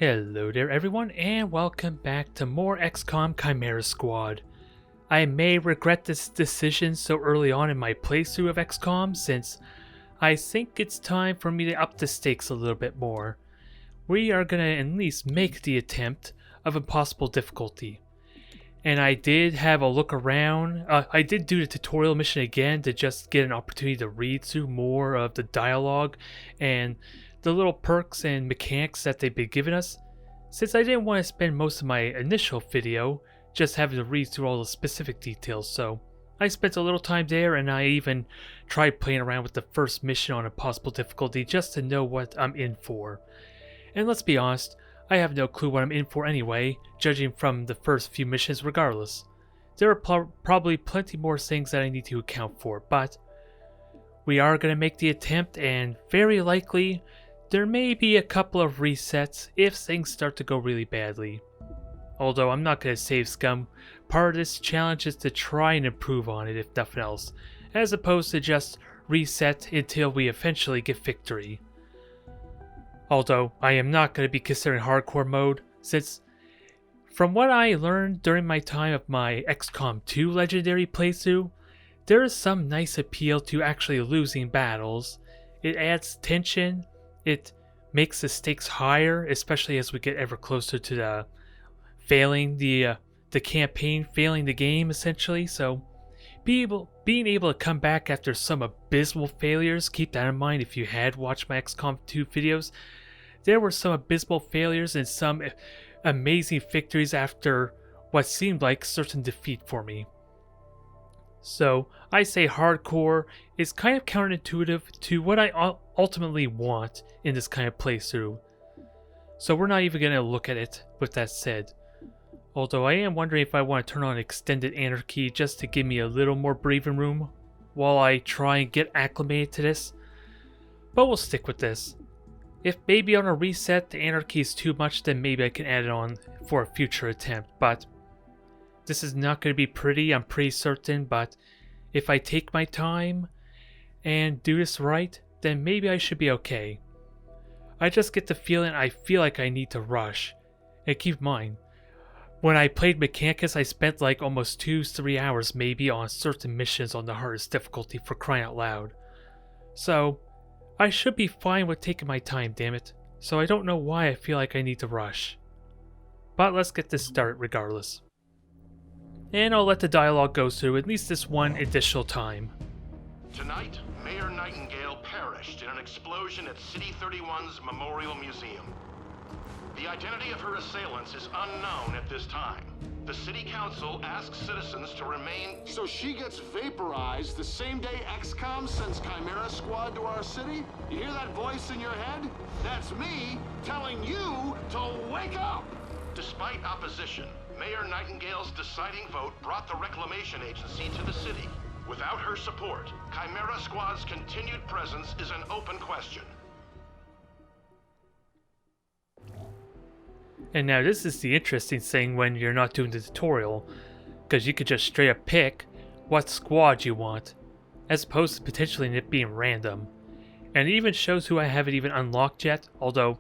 Hello there everyone and welcome back to more XCOM Chimera Squad. I may regret this decision so early on in my playthrough of XCOM since I think it's time for me to up the stakes a little bit more. We are going to at least make the attempt of impossible difficulty. And I did have a look around. I did do the tutorial mission again to just get an opportunity to read through more of the dialogue and the little perks and mechanics that they've been giving us, since I didn't want to spend most of my initial video just having to read through all the specific details. So I spent a little time there, and I even tried playing around with the first mission on impossible difficulty just to know what I'm in for. And let's be honest, I have no clue what I'm in for anyway, judging from the first few missions regardless. There are probably plenty more things that I need to account for, but we are going to make the attempt, and very likely there may be a couple of resets if things start to go really badly. Although I'm not going to save scum, part of this challenge is to try and improve on it if nothing else, as opposed to just reset until we eventually get victory. Although I am not going to be considering hardcore mode, since from what I learned during my time of my XCOM 2 legendary playthrough, there is some nice appeal to actually losing battles. It adds tension. It makes the stakes higher, especially as we get ever closer to the failing the campaign, failing the game essentially. So being able to come back after some abysmal failures, keep that in mind if you had watched my XCOM 2 videos. There were some abysmal failures and some amazing victories after what seemed like certain defeat for me. So I say hardcore is kind of counterintuitive to what I ultimately want in this kind of playthrough. So we're not even going to look at it with that said. Although I am wondering if I want to turn on extended anarchy just to give me a little more breathing room while I try and get acclimated to this. But we'll stick with this. If maybe on a reset the anarchy is too much, then maybe I can add it on for a future attempt. But this is not going to be pretty, I'm pretty certain, but if I take my time and do this right, then maybe I should be okay. I just get the feeling I feel like I need to rush. And keep in mind, when I played Mechanicus, I spent like almost 2-3 hours maybe on certain missions on the hardest difficulty, for crying out loud. So I should be fine with taking my time, damn it. So I don't know why I feel like I need to rush. But let's get this started regardless. And I'll let the dialogue go through at least this one additional time. Tonight, Mayor Nightingale perished in an explosion at City 31's Memorial Museum. The identity of her assailants is unknown at this time. The City Council asks citizens to remain... So she gets vaporized the same day XCOM sends Chimera Squad to our city? You hear that voice in your head? That's me telling you to wake up! Despite opposition, Mayor Nightingale's deciding vote brought the Reclamation Agency to the city. Without her support, Chimera Squad's continued presence is an open question. And now this is the interesting thing when you're not doing the tutorial, because you could just straight up pick what squad you want, as opposed to potentially it being random. And it even shows who I haven't even unlocked yet, although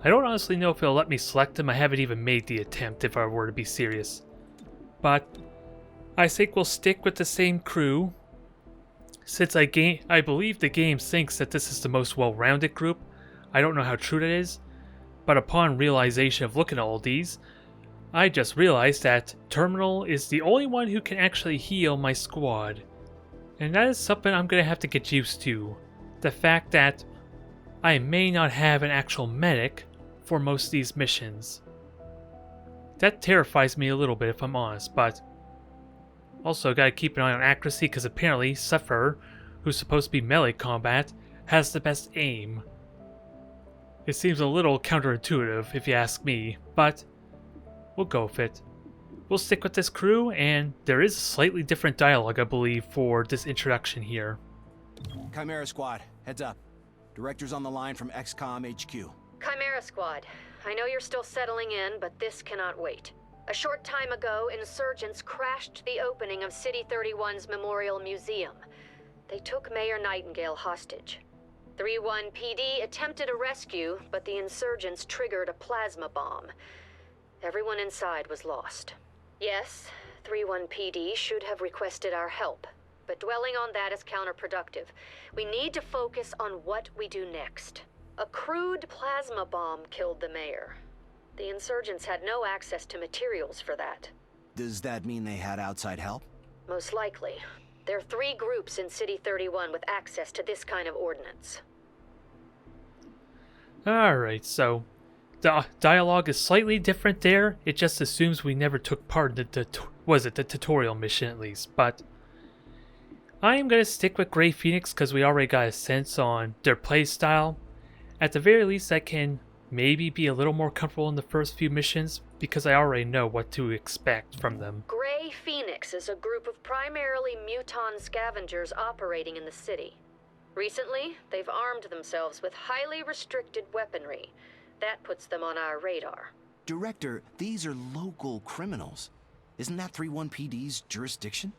I don't honestly know if it'll let me select them. I haven't even made the attempt if I were to be serious. But I think we'll stick with the same crew, since I believe the game thinks that this is the most well-rounded group. I don't know how true that is, but upon realization of looking at all these, I just realized that Terminal is the only one who can actually heal my squad. And that is something I'm going to have to get used to. The fact that I may not have an actual medic for most of these missions. That terrifies me a little bit if I'm honest, but also gotta keep an eye on accuracy because apparently Sufferer, who's supposed to be melee combat, has the best aim. It seems a little counterintuitive if you ask me, but we'll go with it. We'll stick with this crew, and there is a slightly different dialogue I believe for this introduction here. Chimera Squad, heads up. Director's on the line from XCOM HQ. Chimera Squad, I know you're still settling in, but this cannot wait. A short time ago, insurgents crashed the opening of City 31's Memorial Museum. They took Mayor Nightingale hostage. 3-1 PD attempted a rescue, but the insurgents triggered a plasma bomb. Everyone inside was lost. Yes, 3-1 PD should have requested our help, but dwelling on that is counterproductive. We need to focus on what we do next. A crude plasma bomb killed the mayor. The insurgents had no access to materials for that. Does that mean they had outside help? Most likely. There are 3 groups in City 31 with access to this kind of ordnance. Alright, so the dialogue is slightly different there. It just assumes we never took part in the tutorial mission at least. But I am going to stick with Grey Phoenix because we already got a sense on their playstyle. At the very least, I can maybe be a little more comfortable in the first few missions because I already know what to expect from them. Grey Phoenix is a group of primarily muton scavengers operating in the city. Recently, they've armed themselves with highly restricted weaponry. That puts them on our radar. Director, these are local criminals. Isn't that 3-1 PD's jurisdiction?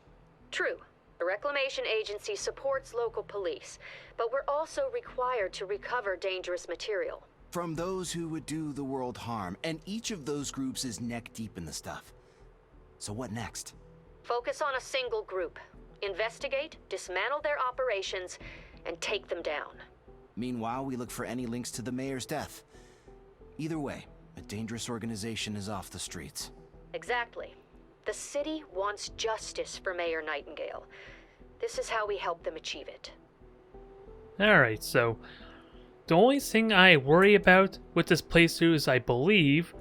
True. The Reclamation Agency supports local police, but we're also required to recover dangerous material. From those who would do the world harm, and each of those groups is neck deep in the stuff. So what next? Focus on a single group. Investigate, dismantle their operations, and take them down. Meanwhile, we look for any links to the mayor's death. Either way, a dangerous organization is off the streets. Exactly. The city wants justice for Mayor Nightingale. This is how we help them achieve it. Alright, so the only thing I worry about with this playthrough is I believe...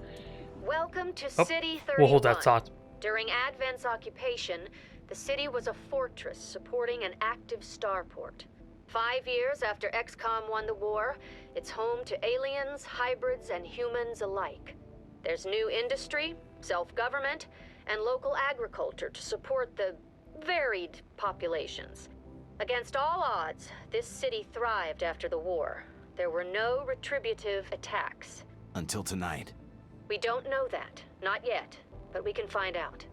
Welcome to City 31. We'll hold that thought. During Advent's occupation, the city was a fortress supporting an active starport. 5 years after XCOM won the war, it's home to aliens, hybrids, and humans alike. There's new industry, self-government, and local agriculture to support the varied populations. Against all odds, this city thrived after the war. There were no retributive attacks. Until tonight. We don't know that. Not yet. But we can find out.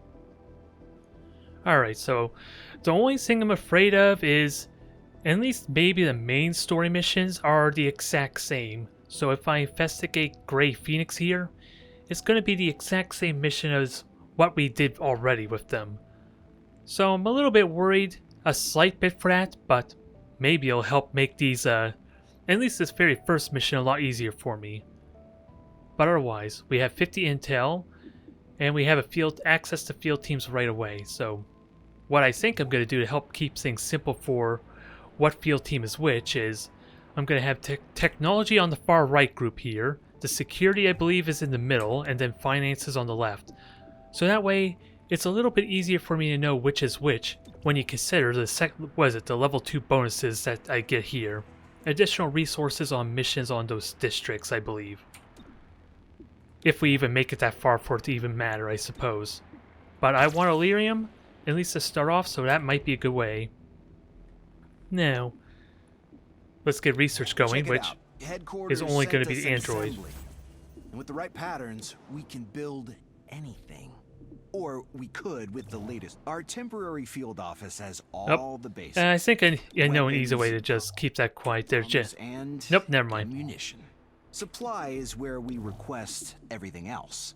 Alright, so the only thing I'm afraid of is at least maybe the main story missions are the exact same. So if I investigate Grey Phoenix here, it's going to be the exact same mission as what we did already with them. So I'm a little bit worried, a slight bit for that, but maybe it'll help make these, at least this very first mission a lot easier for me. But otherwise, we have 50 intel, and we have access to field teams right away. So what I think I'm going to do to help keep things simple for what field team is which is I'm going to have technology on the far right group here, the security I believe is in the middle, and then finances on the left. So that way, it's a little bit easier for me to know which is which when you consider the level 2 bonuses that I get here. Additional resources on missions on those districts, I believe. If we even make it that far for it to even matter, I suppose. But I want Elerium, at least to start off, so that might be a good way. Now, let's get research going, which is only going to be the android. Assembly. And with the right patterns, we can build anything. Or we could with the latest. Our temporary field office has all the basics. I think I know an easy way to just keep that quiet. There's just... Nope, never mind. Ammunition. Supply is where we request everything else.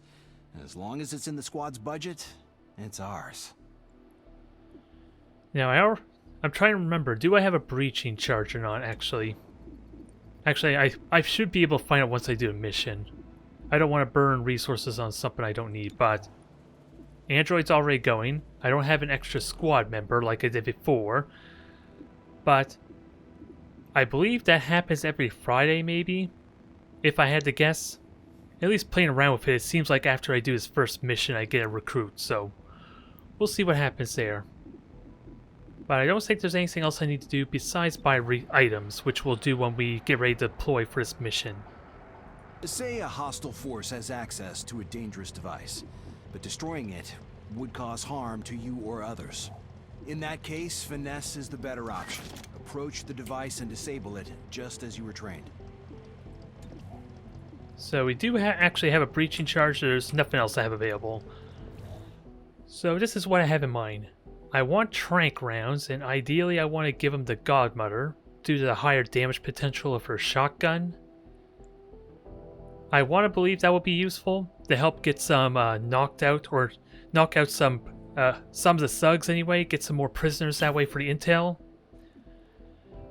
And as long as it's in the squad's budget, it's ours. Now, I'm trying to remember, do I have a breaching charge or not, actually? Actually, I should be able to find out once I do a mission. I don't want to burn resources on something I don't need, but... Android's already going. I don't have an extra squad member like I did before. But I believe that happens every Friday, maybe? If I had to guess. At least playing around with it, it seems like after I do this first mission I get a recruit, so we'll see what happens there. But I don't think there's anything else I need to do besides buy items, which we'll do when we get ready to deploy for this mission. Say a hostile force has access to a dangerous device, but destroying it would cause harm to you or others. In that case, finesse is the better option. Approach the device and disable it, just as you were trained. So we do actually have a breaching charge, there's nothing else I have available. So this is what I have in mind. I want tranq rounds, and ideally I want to give them the Godmother due to the higher damage potential of her shotgun. I want to believe that will be useful to help get some knock out some of the thugs anyway, get some more prisoners that way for the intel.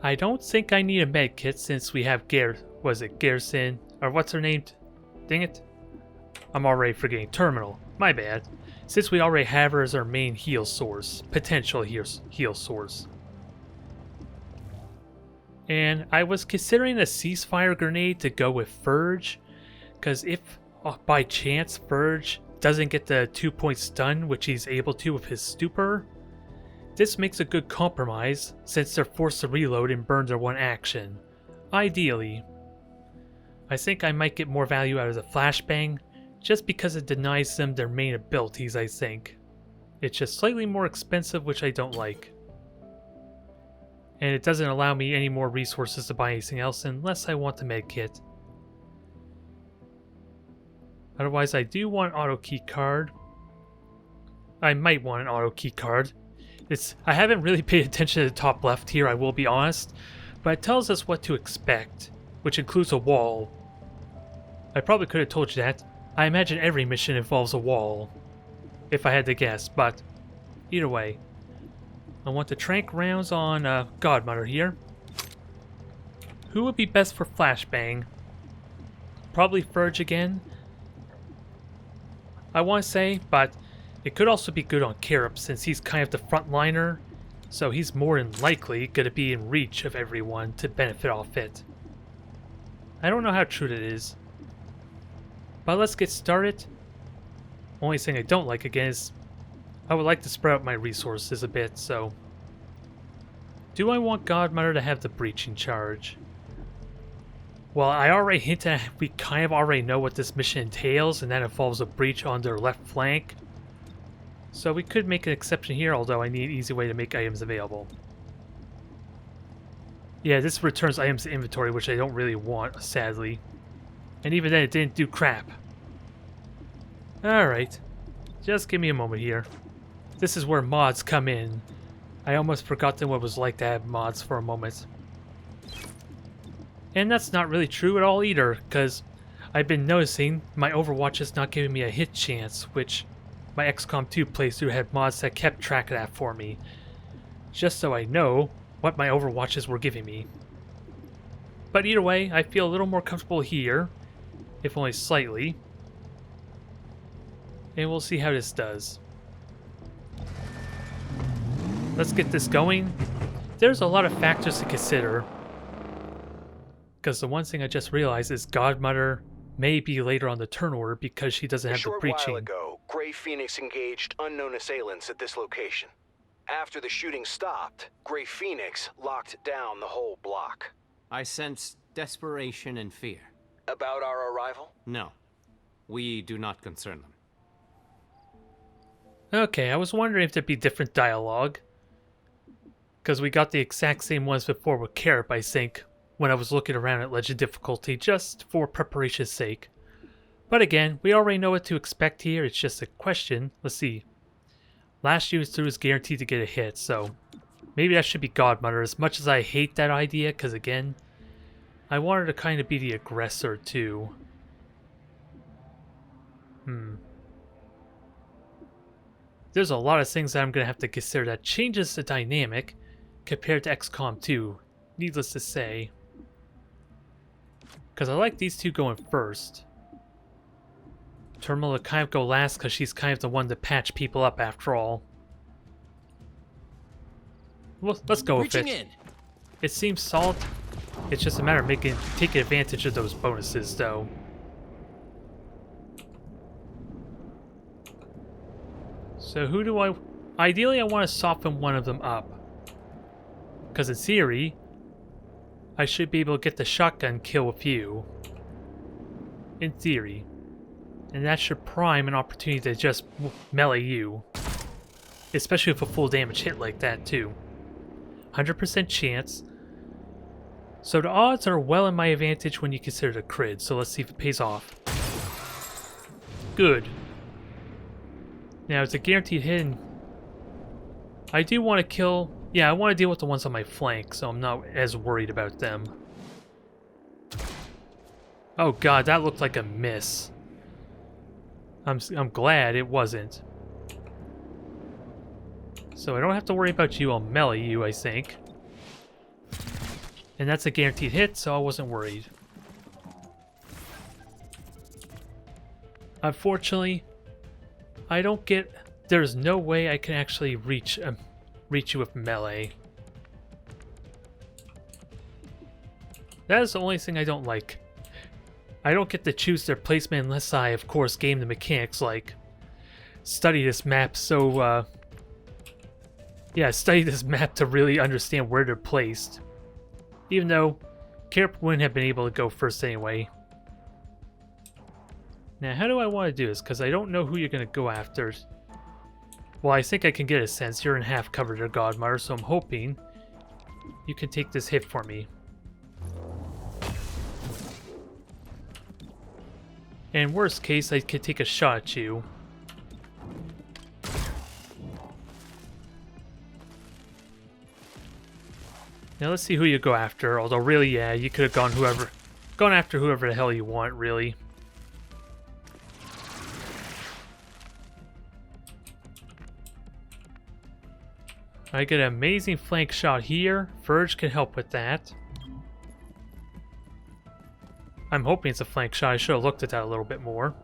I don't think I need a med kit since we have Garrison, or what's her name? Dang it. I'm already forgetting. Terminal. My bad. Since we already have her as our main heal source. Potential heal source. And I was considering a ceasefire grenade to go with Verge. Because if by chance Verge doesn't get the 2-point stun, which he's able to with his stupor, this makes a good compromise since they're forced to reload and burn their one action. Ideally. I think I might get more value out of the flashbang, just because it denies them their main abilities, I think. It's just slightly more expensive, which I don't like. And it doesn't allow me any more resources to buy anything else unless I want the med kit. Otherwise, I do want an auto key card. I might want an auto key card. I haven't really paid attention to the top left here, I will be honest, but it tells us what to expect, which includes a wall. I probably could have told you that. I imagine every mission involves a wall, if I had to guess, but either way. I want the tranq rounds on Godmother here. Who would be best for flashbang? Probably Verge again, I want to say, but it could also be good on Carib since he's kind of the frontliner, so he's more than likely going to be in reach of everyone to benefit off it. I don't know how true that is. But let's get started. Only thing I don't like again is I would like to spread out my resources a bit, so... Do I want Godmother to have the breaching charge? Well, I already hinted at we kind of already know what this mission entails, and that involves a breach on their left flank. So we could make an exception here, although I need an easy way to make items available. Yeah, this returns items to inventory, which I don't really want, sadly. And even then, it didn't do crap. Alright. Just give me a moment here. This is where mods come in. I almost forgot what it was like to have mods for a moment. And that's not really true at all either, because I've been noticing my Overwatch is not giving me a hit chance, which my XCOM 2 playthrough had mods that kept track of that for me. Just so I know what my Overwatches were giving me. But either way, I feel a little more comfortable here, if only slightly. And we'll see how this does. Let's get this going. There's a lot of factors to consider. Because the one thing I just realized is Godmother may be later on the turn order because she doesn't have the breaching. A short while ago, Grey Phoenix engaged unknown assailants at this location. After the shooting stopped, Grey Phoenix locked down the whole block. I sense desperation and fear. About our arrival? No. We do not concern them. Okay, I was wondering if there'd be different dialogue. Because we got the exact same ones before with Carib, I think, when I was looking around at Legend difficulty, just for preparation's sake. But again, we already know what to expect here, it's just a question. Let's see. Last use through is guaranteed to get a hit, so maybe that should be Godmother, as much as I hate that idea, because again, I want her to kind of be the aggressor too. There's a lot of things that I'm going to have to consider that changes the dynamic compared to XCOM 2, needless to say. Because I like these two going first. Terminal to kind of go last because she's kind of the one to patch people up after all. Well, let's go with it. It seems solid. It's just a matter of taking advantage of those bonuses, though. So who do I... Ideally, I want to soften one of them up. Because in theory, I should be able to get the shotgun kill with you. In theory. And that should prime an opportunity to just melee you. Especially with a full damage hit like that, too. 100% chance. So the odds are well in my advantage when you consider the crit, so let's see if it pays off. Good. Now it's a guaranteed hit, and I do want to kill Yeah, I want to deal with the ones on my flank, so I'm not as worried about them. Oh god, that looked like a miss. I'm glad it wasn't. So I don't have to worry about you. I'll melee you, I think. And that's a guaranteed hit, so I wasn't worried. Unfortunately, I don't get... There's no way I can actually reach you with melee. That is the only thing I don't like. I don't get to choose their placement unless I, of course, game the mechanics, like study this map so, yeah, study this map to really understand where they're placed. Even though Carp wouldn't have been able to go first anyway. Now, how do I want to do this? Because I don't know who you're going to go after. Well, I think I can get a sense. You're in half cover there, Godmother, so I'm hoping you can take this hit for me. And worst case, I could take a shot at you. Now let's see who you go after. Although really, yeah, you could have gone after whoever the hell you want, really. I get an amazing flank shot here. Verge can help with that. I'm hoping it's a flank shot. I should have looked at that a little bit more.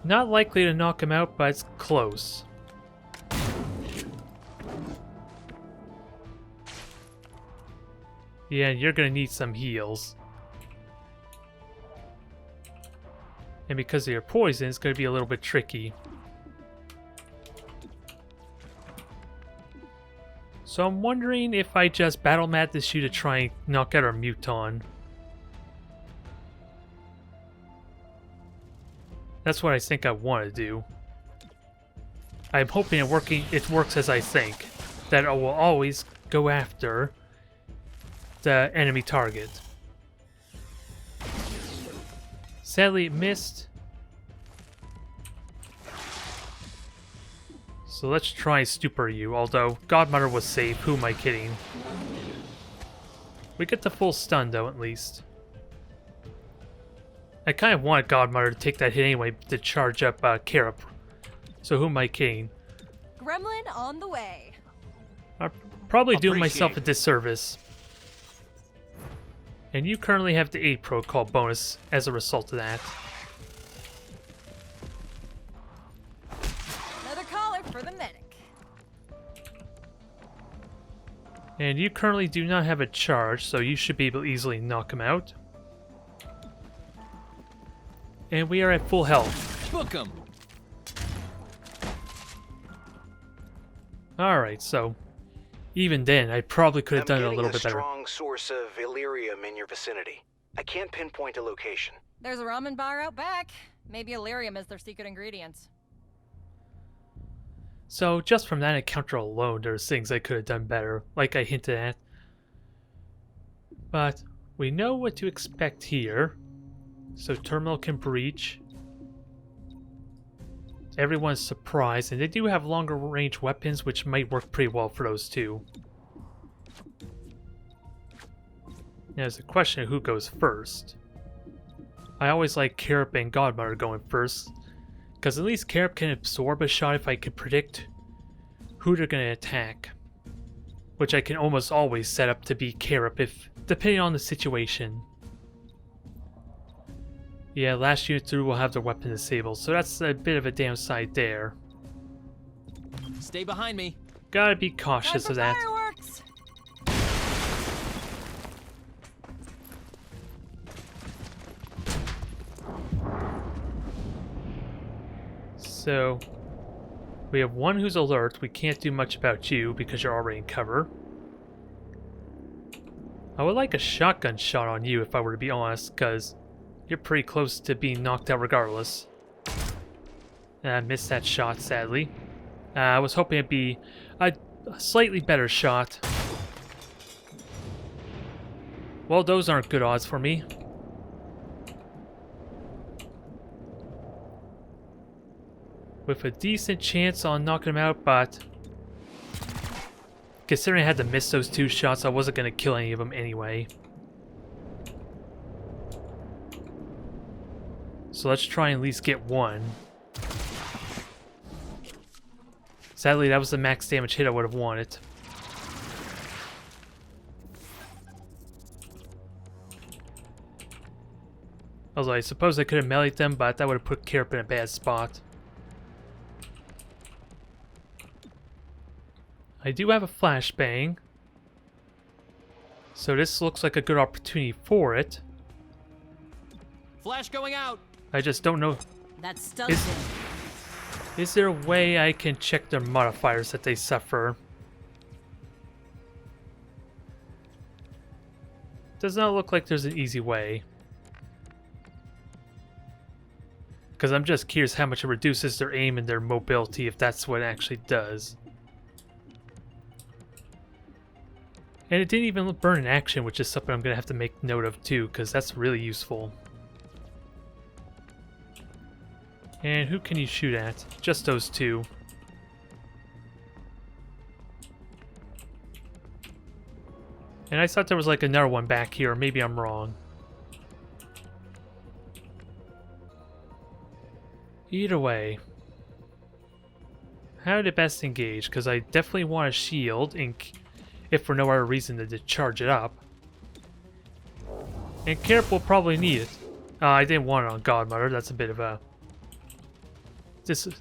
Not likely to knock him out, but it's close. Yeah, you're gonna need some heals. And because of your poison, it's gonna be a little bit tricky. So I'm wondering if I just battle mat this you to try and knock out our Muton. That's what I think I want to do. I'm hoping it works as I think. That I will always go after the enemy target. Sadly, it missed. So let's try stupor you, although Godmother was safe. Who am I kidding? We get the full stun though, at least. I kind of want Godmother to take that hit anyway to charge up Carop. So who am I kidding? Gremlin on the way. I'm probably doing myself a disservice. And you currently have the aid protocol bonus as a result of that. Another caller for the medic. And you currently do not have a charge, so you should be able to easily knock him out. And we are at full health. Book 'em. Alright, so even then, I probably could have done it a little bit better. I'm getting a strong source of Illyrium in your vicinity. I can't pinpoint a location. There's a ramen bar out back. Maybe Illyrium is their secret ingredients. So just from that encounter alone, there's things I could have done better, like I hinted at. But we know what to expect here. So Terminal can breach. Everyone's surprised, and they do have longer range weapons, which might work pretty well for those two. Now there's a question of who goes first. I always like Carop and Godmother going first, because at least Carop can absorb a shot if I can predict who they're going to attack. Which I can almost always set up to be Carop, depending on the situation. Yeah, last unit through will have their weapon disabled, so that's a bit of a downside there. Stay behind me. Gotta be cautious of that. Fireworks! So, we have one who's alert. We can't do much about you because you're already in cover. I would like a shotgun shot on you if I were to be honest, because you're pretty close to being knocked out regardless. I missed that shot, sadly. I was hoping it'd be a slightly better shot. Well, those aren't good odds for me. With a decent chance on knocking him out, but Considering I had to miss those 2 shots, I wasn't going to kill any of them anyway. So let's try and at least get 1. Sadly, that was the max damage hit I would have wanted. Although I suppose I could have meleeed them, but that would have put Carrot in a bad spot. I do have a flashbang, so this looks like a good opportunity for it. Flash going out. I just don't know. That stuns him. Is there a way I can check their modifiers that they suffer? Does not look like there's an easy way. Because I'm just curious how much it reduces their aim and their mobility, if that's what it actually does. And it didn't even burn in action, which is something I'm going to have to make note of too, because that's really useful. And who can you shoot at? Just those 2. And I thought there was like another one back here, maybe I'm wrong. Either way, how to best engage? Because I definitely want a shield, if for no other reason than to charge it up. And Carrot will probably need it. I didn't want it on Godmother. That's a bit of a...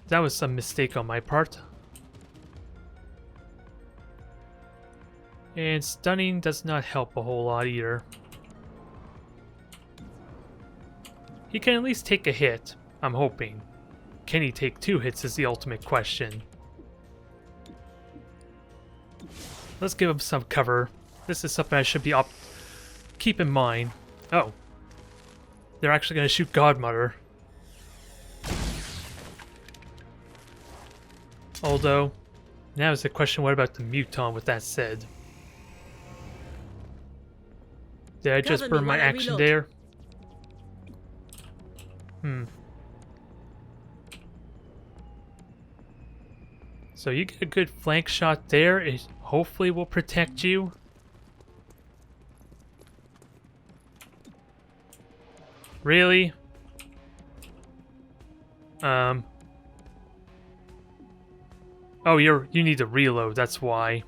That was some mistake on my part. And stunning does not help a whole lot either. He can at least take a hit, I'm hoping. Can he take 2 hits is the ultimate question. Let's give him some cover. This is something I should be keep in mind. Oh. They're actually going to shoot Godmother. Although, now is the question, what about the Muton with that said? Did I just burn my action there? So you get a good flank shot there. It hopefully will protect you. Really? Oh, you need to reload, that's why.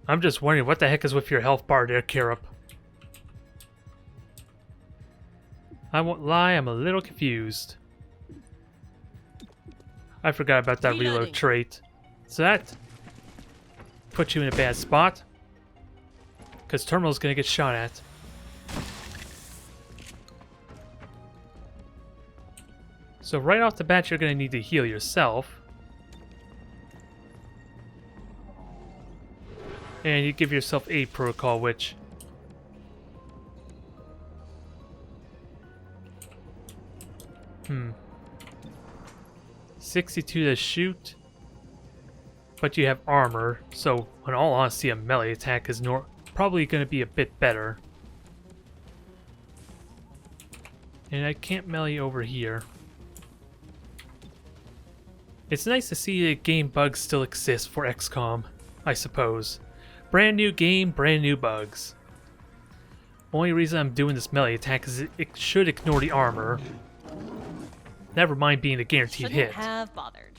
I'm just wondering what the heck is with your health bar there, Carup. I won't lie, I'm a little confused. I forgot about that reload trait. So that puts you in a bad spot. Because Terminal's gonna get shot at. So right off the bat, you're gonna need to heal yourself. And you give yourself aid protocol, which... 62 to shoot. But you have armor, so in all honesty, a melee attack is probably going to be a bit better. And I can't melee over here. It's nice to see that game bugs still exist for XCOM, I suppose. Brand new game, brand new bugs. Only reason I'm doing this melee attack is it should ignore the armor. Never mind being a guaranteed hit. Shouldn't have bothered.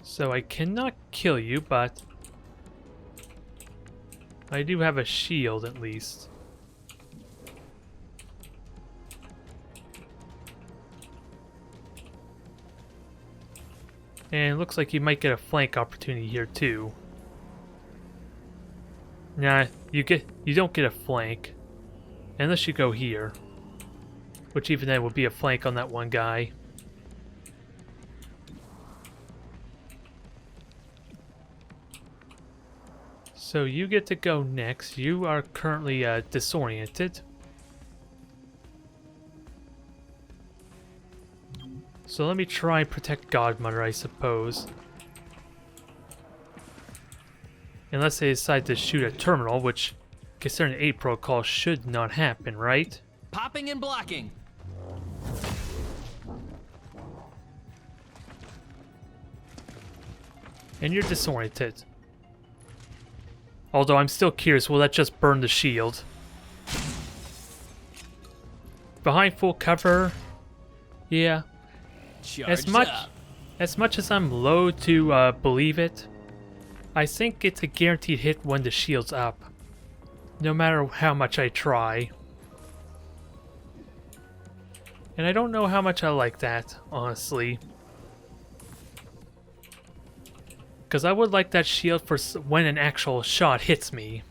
So I cannot kill you, but I do have a shield at least. And it looks like you might get a flank opportunity here too. Nah, you don't get a flank. Unless you go here. Which even then would be a flank on that one guy. So you get to go next. You are currently disoriented. So let me try and protect Godmother, I suppose. Unless they decide to shoot a terminal, which, considering the 8 protocol, should not happen, right? Popping and blocking. And you're disoriented. Although I'm still curious, will that just burn the shield? Behind full cover? Yeah. As much as I'm loath to believe it, I think it's a guaranteed hit when the shield's up. No matter how much I try. And I don't know how much I like that, honestly. Because I would like that shield for when an actual shot hits me.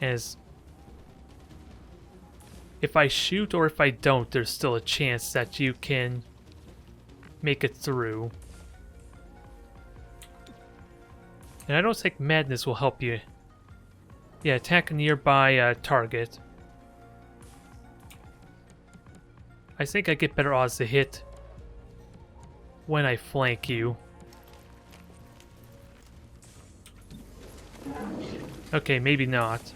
As if I shoot or if I don't, there's still a chance that you can make it through. And I don't think madness will help you. Yeah, attack a nearby target. I think I get better odds to hit when I flank you. Okay, maybe not.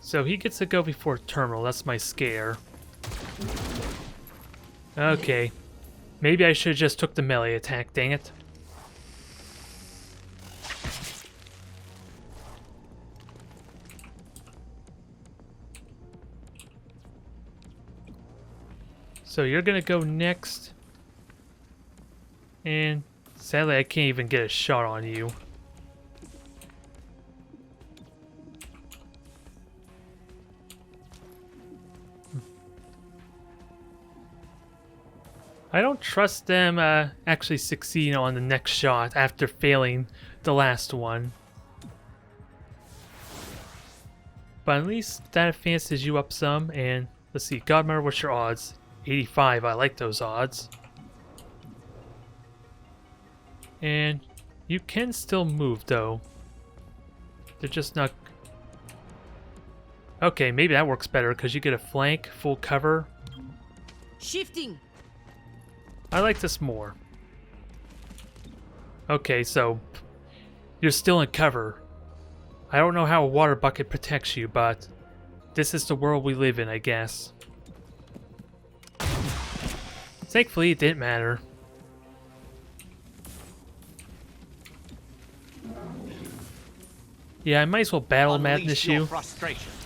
So he gets to go before terminal, that's my scare. Okay. Maybe I should have just took the melee attack, dang it. So you're gonna go next. And sadly I can't even get a shot on you. I don't trust them actually succeeding on the next shot after failing the last one. But at least that advances you up some, and let's see, Godmother, what's your odds? 85, I like those odds. And you can still move though. They're just not... Okay, maybe that works better because you get a flank, full cover. Shifting. I like this more. Okay, so you're still in cover. I don't know how a water bucket protects you, but this is the world we live in, I guess. Thankfully, it didn't matter. Yeah, I might as well battle madness you,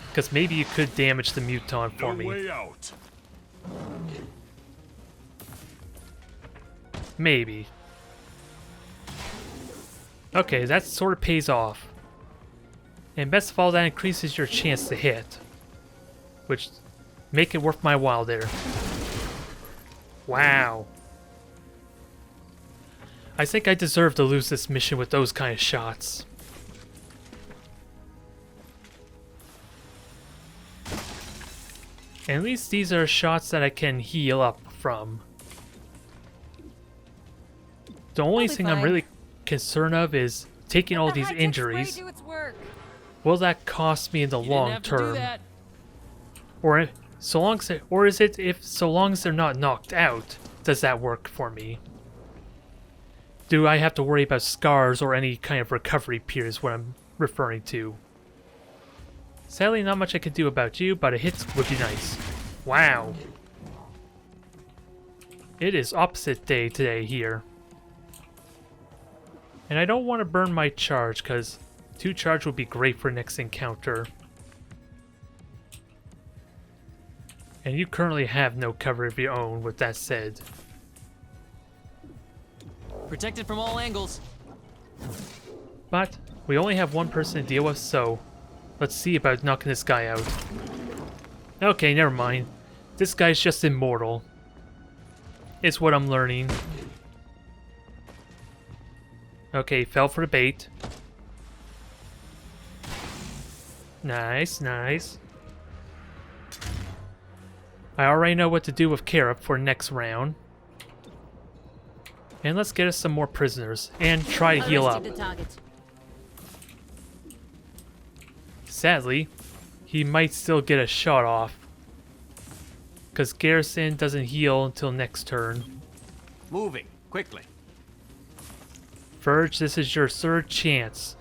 because maybe you could damage the muton for me. way out. Maybe. Okay, that sort of pays off. And best of all, that increases your chance to hit. Which make it worth my while there. Wow. I think I deserve to lose this mission with those kind of shots. And at least these are shots that I can heal up from. The only thing I'm really concerned of is taking all these injuries. Will that cost me in the long term? Or so long as so long as they're not knocked out, does that work for me? Do I have to worry about scars or any kind of recovery periods what I'm referring to? Sadly, not much I could do about you, but a hit would be nice. Wow. It is opposite day today here. And I don't want to burn my charge, because 2 charge would be great for next encounter. And you currently have no cover of your own, with that said. Protected from all angles. But we only have one person to deal with, so let's see about knocking this guy out. Okay, never mind. This guy's just immortal. It's what I'm learning. Okay, fell for the bait. Nice, nice. I already know what to do with Karab for next round. And let's get us some more prisoners and try to heal up. Sadly, he might still get a shot off. Because Garrison doesn't heal until next turn. Moving, quickly. Verge, this is your 3rd chance.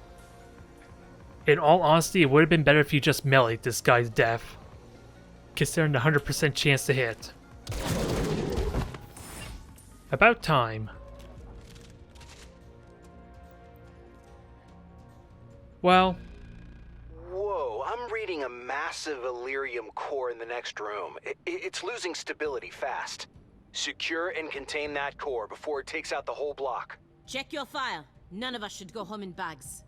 In all honesty, it would have been better if you just meleeed this guy's death. considering the 100% chance to hit. About time. Well... Whoa, I'm reading a massive Illyrium core in the next room. It's losing stability fast. Secure and contain that core before it takes out the whole block. Check your file. None of us should go home in bags.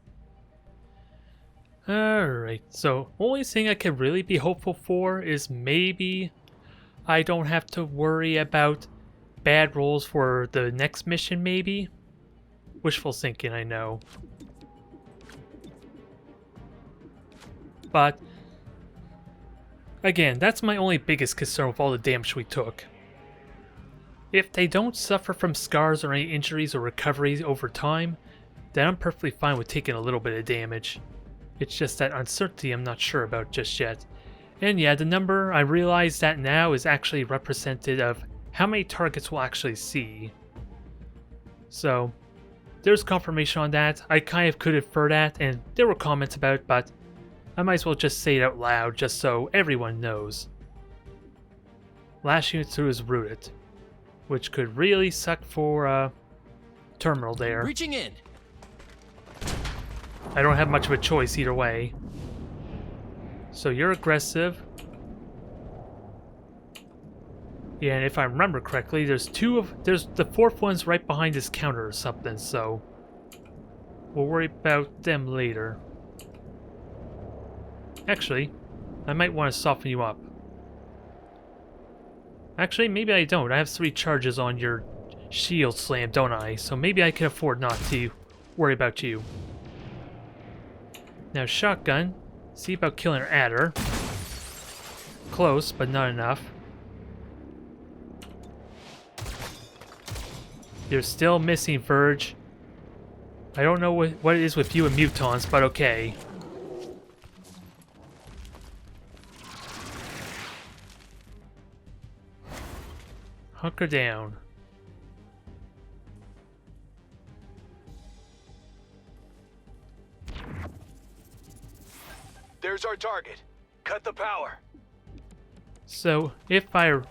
Alright, so only thing I can really be hopeful for is maybe I don't have to worry about bad rolls for the next mission, maybe? Wishful thinking, I know. But, again, that's my only biggest concern with all the damage we took. If they don't suffer from scars or any injuries or recoveries over time, then I'm perfectly fine with taking a little bit of damage. It's just that uncertainty I'm not sure about just yet. And yeah, the number I realize that now is actually representative of how many targets we'll actually see. So, there's confirmation on that. I kind of could infer that, and there were comments about it, but I might as well just say it out loud just so everyone knows. Last unit through is rooted, which could really suck for terminal there. Reaching in. I don't have much of a choice either way. So you're aggressive. Yeah, and if I remember correctly, there's the fourth one's right behind this counter or something, so we'll worry about them later. Actually, I might want to soften you up. Actually, maybe I don't. I have 3 charges on your shield slam, don't I? So maybe I can afford not to worry about you. Now, shotgun. See about killing her adder. Close, but not enough. You're still missing, Verge. I don't know what it is with you and mutons, but okay. Hunker down. There's our target. Cut the power. So, if I...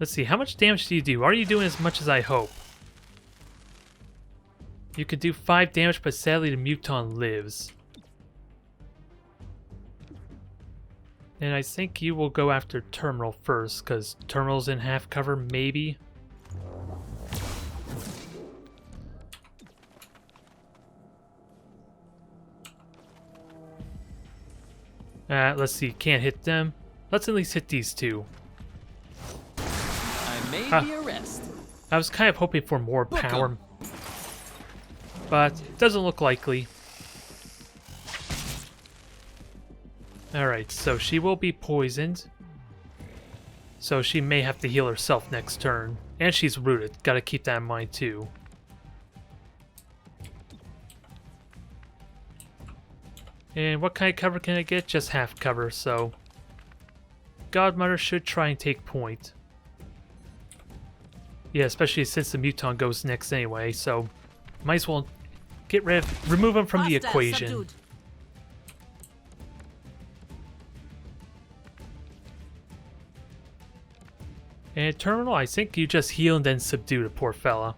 Let's see, how much damage do you do? Are you doing as much as I hope? You could do 5 damage, but sadly the muton lives. And I think you will go after Terminal first, because Terminal's in half cover, maybe? Let's see, can't hit them. Let's at least hit these 2. I may be a rest. I was kind of hoping for more power, but it doesn't look likely. Alright, so she will be poisoned. So she may have to heal herself next turn. And she's rooted. Gotta keep that in mind too. And what kind of cover can I get? Just half cover, so... Godmother should try and take point. Yeah, especially since the muton goes next anyway, so... Might as well remove him from the equation. Subdued. And Terminal, I think you just heal and then subdue the poor fella.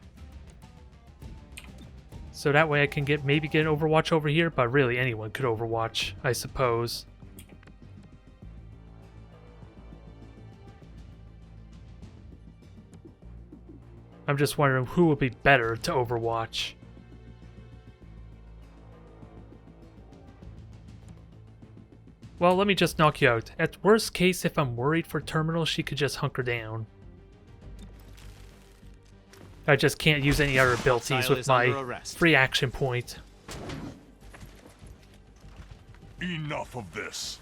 So that way I can maybe get an Overwatch over here, but really anyone could Overwatch, I suppose. I'm just wondering who would be better to Overwatch. Well, let me just knock you out. At worst case, if I'm worried for Terminal, she could just hunker down. I just can't use any other abilities with my free action point. Enough of this.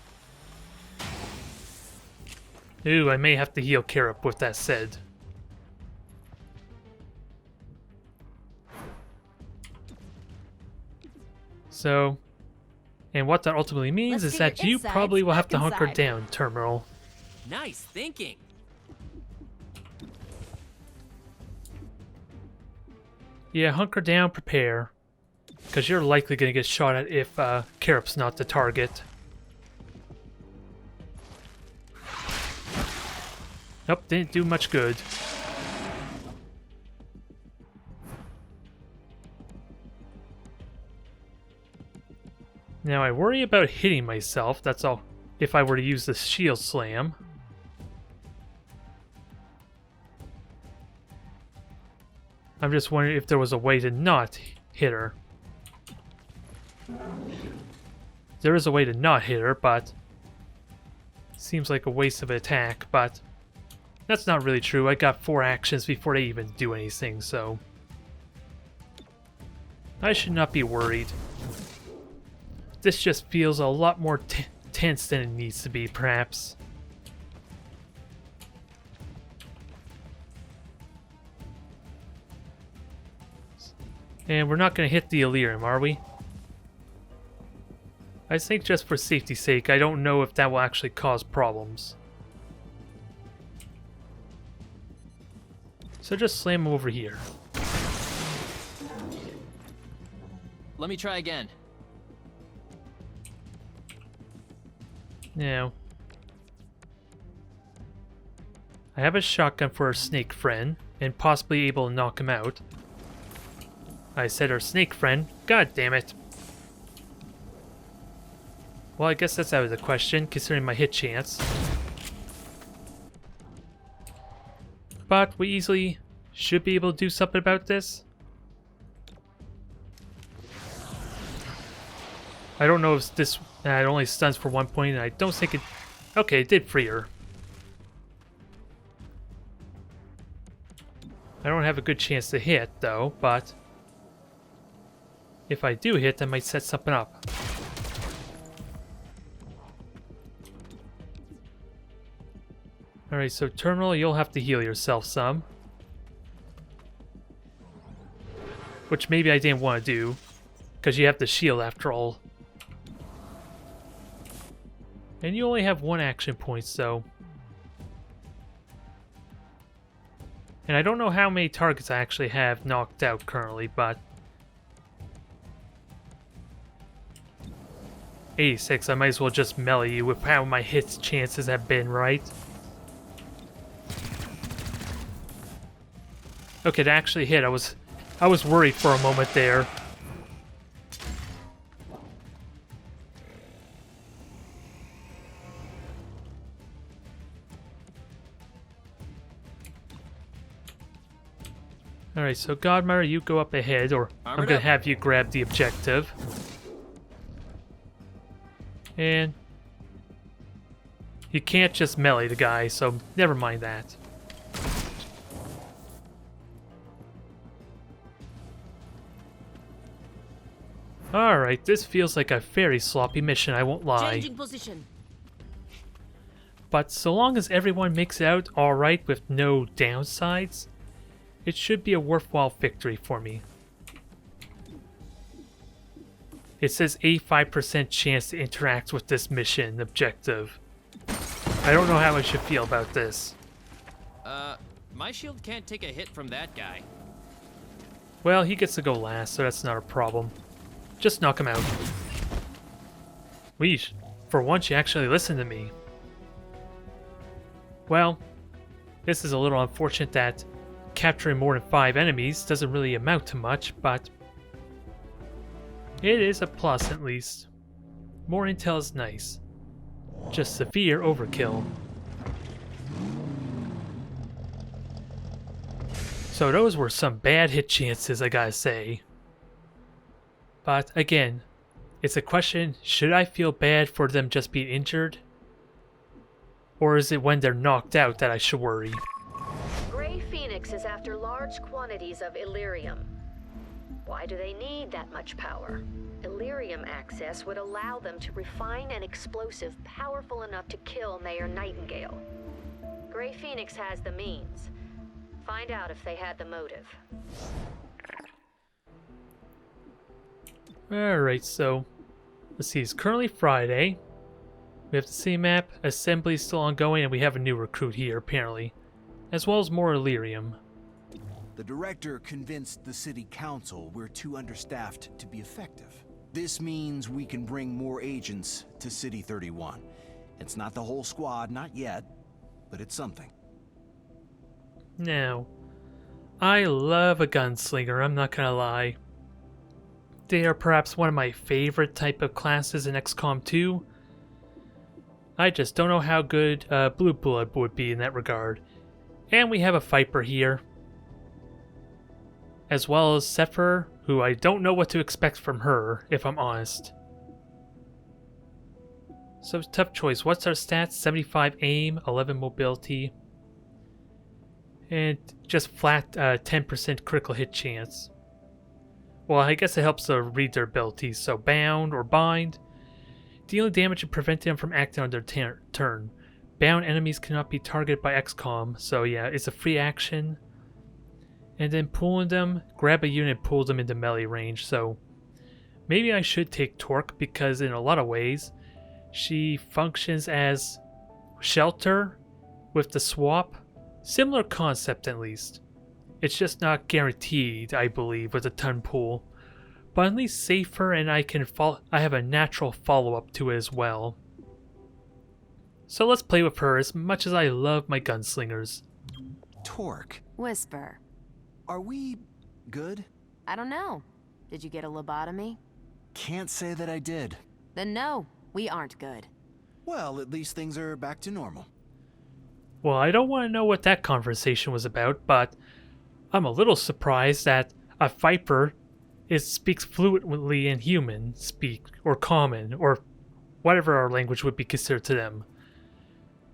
Ooh, I may have to heal Karip with that said. So... And what that ultimately means is that you probably will have to hunker down, Terminal. Nice thinking. Yeah, hunker down, prepare. Because you're likely going to get shot at if Karip's not the target. Nope, didn't do much good. Now I worry about hitting myself, that's all, if I were to use the shield slam. I'm just wondering if there was a way to not hit her. There is a way to not hit her, but seems like a waste of an attack, but that's not really true. I got 4 actions before they even do anything, so I should not be worried. This just feels a lot more tense than it needs to be, perhaps. And we're not going to hit the Illyrium, are we? I think just for safety's sake, I don't know if that will actually cause problems. So just slam him over here. Let me try again. Now, I have a shotgun for our snake friend, and possibly able to knock him out. I said our snake friend. God damn it. Well, I guess that's out of the question, considering my hit chance. But we easily should be able to do something about this. I don't know if this... it only stuns for 1 point, and I don't think it... Okay, it did free her. I don't have a good chance to hit, though, but... if I do hit, I might set something up. Alright, so Terminal, you'll have to heal yourself some. Which maybe I didn't want to do, because you have the shield after all. And you only have 1 action point, so... and I don't know how many targets I actually have knocked out currently, but... 86, I might as well just melee you with how my hit chances have been, right? Okay, to actually hit, I was worried for a moment there. Alright, so Godmother, you go up ahead, or I'm gonna have you grab the objective. And you can't just melee the guy, so never mind that. Alright, this feels like a very sloppy mission, I won't lie. Changing position. But so long as everyone makes it out alright with no downsides, it should be a worthwhile victory for me. It says 85% chance to interact with this mission objective. I don't know how I should feel about this. My shield can't take a hit from that guy. Well, he gets to go last, so that's not a problem. Just knock him out. Weesh, for once you actually listened to me. Well, this is a little unfortunate that capturing more than 5 enemies doesn't really amount to much, but it is a plus at least. More intel is nice. Just severe overkill. So those were some bad hit chances, I gotta say. But again, it's a question, should I feel bad for them just being injured? Or is it when they're knocked out that I should worry? Grey Phoenix is after large quantities of Illyrium. Why do they need that much power? Illyrium access would allow them to refine an explosive powerful enough to kill Mayor Nightingale. Grey Phoenix has the means. Find out if they had the motive. Alright, so let's see, it's currently Friday. We have the same map, assembly is still ongoing, and we have a new recruit here, apparently. As well as more Illyrium. The director convinced the city council we're too understaffed to be effective. This means we can bring more agents to City 31. It's not the whole squad, not yet, but it's something. Now, I love a gunslinger, I'm not gonna lie. They are perhaps one of my favorite type of classes in XCOM 2. I just don't know how good Blue Blood would be in that regard. And we have a Viper here. As well as Zephyr, who I don't know what to expect from her, if I'm honest. So tough choice. What's our stats? 75 aim, 11 mobility, and just flat 10% critical hit chance. Well, I guess it helps to read their abilities. So bound or bind. Dealing damage and preventing them from acting on their turn. Bound enemies cannot be targeted by XCOM, so yeah, it's a free action. And then pulling them, grab a unit and pull them into melee range, so maybe I should take Torque because in a lot of ways, she functions as shelter with the swap. Similar concept at least. It's just not guaranteed, I believe, with a ton pool. But at least safer, and I have a natural follow-up to it as well. So let's play with her as much as I love my gunslingers. Torque, Whisper. are we good? I don't know. Did you get a lobotomy? Can't say that I did. Then no, we aren't good. Well, at least things are back to normal. Well, I don't want to know what that conversation was about, but I'm a little surprised that a Viper speaks fluently in human speak, or common, or whatever our language would be considered to them.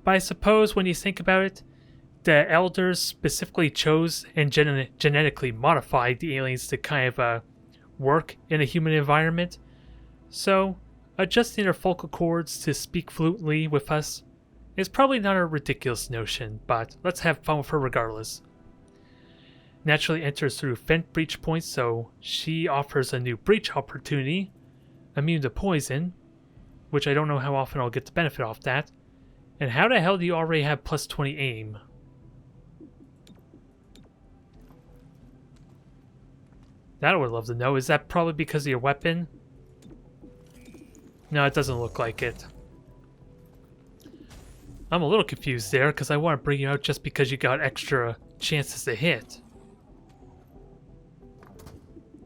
But I suppose when you think about it, the Elders specifically chose and genetically modified the aliens to kind of work in a human environment. So, adjusting their vocal cords to speak fluently with us is probably not a ridiculous notion, but let's have fun with her regardless. Naturally enters through vent breach points, so she offers a new breach opportunity, immune to poison, which I don't know how often I'll get the benefit off that. And how the hell do you already have plus 20 aim? That I would love to know. Is that probably because of your weapon? No, it doesn't look like it. I'm a little confused there because I want to bring you out just because you got extra chances to hit.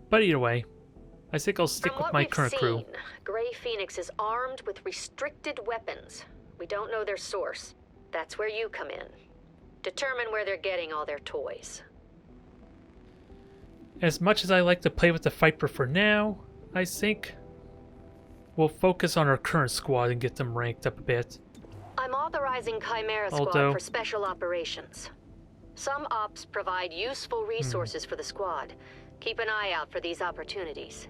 But either way, I think I'll stick with my current crew. Grey Phoenix is armed with restricted weapons. We don't know their source. That's where you come in. Determine where they're getting all their toys. As much as I like to play with the Viper for now, I think we'll focus on our current squad and get them ranked up a bit. I'm authorizing Chimera Squad for special operations. Some ops provide useful resources for the squad. Keep an eye out for these opportunities.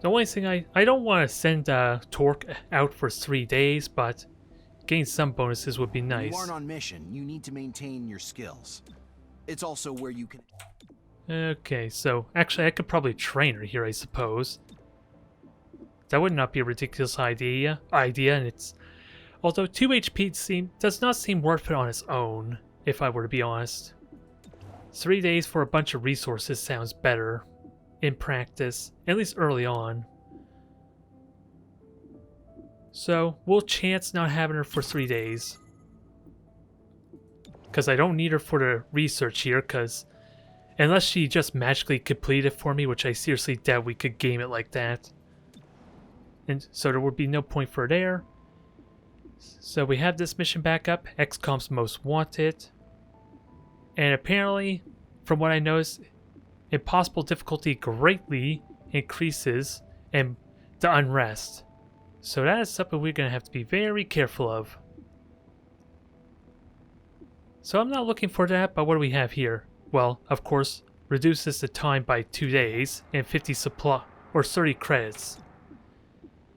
The only thing I don't want to send Torque out for 3 days, but getting some bonuses would be nice. You aren't on mission. You need to maintain your skills. It's also where you can... Okay, so actually I could probably train her here, I suppose. That would not be a ridiculous idea, and it's... Although 2 HP does not seem worth it on its own, if I were to be honest. 3 days for a bunch of resources sounds better in practice, at least early on. So, we'll chance not having her for 3 days. Because I don't need her for the research here, because unless she just magically completed it for me, which I seriously doubt we could game it like that. And so there would be no point for there. So we have this mission back up, XCOM's Most Wanted. And apparently, from what I noticed, impossible difficulty greatly increases and the unrest. So that is something we're going to have to be very careful of. So I'm not looking for that, but what do we have here? Well, of course, reduces the time by 2 days and 50 supply or 30 credits.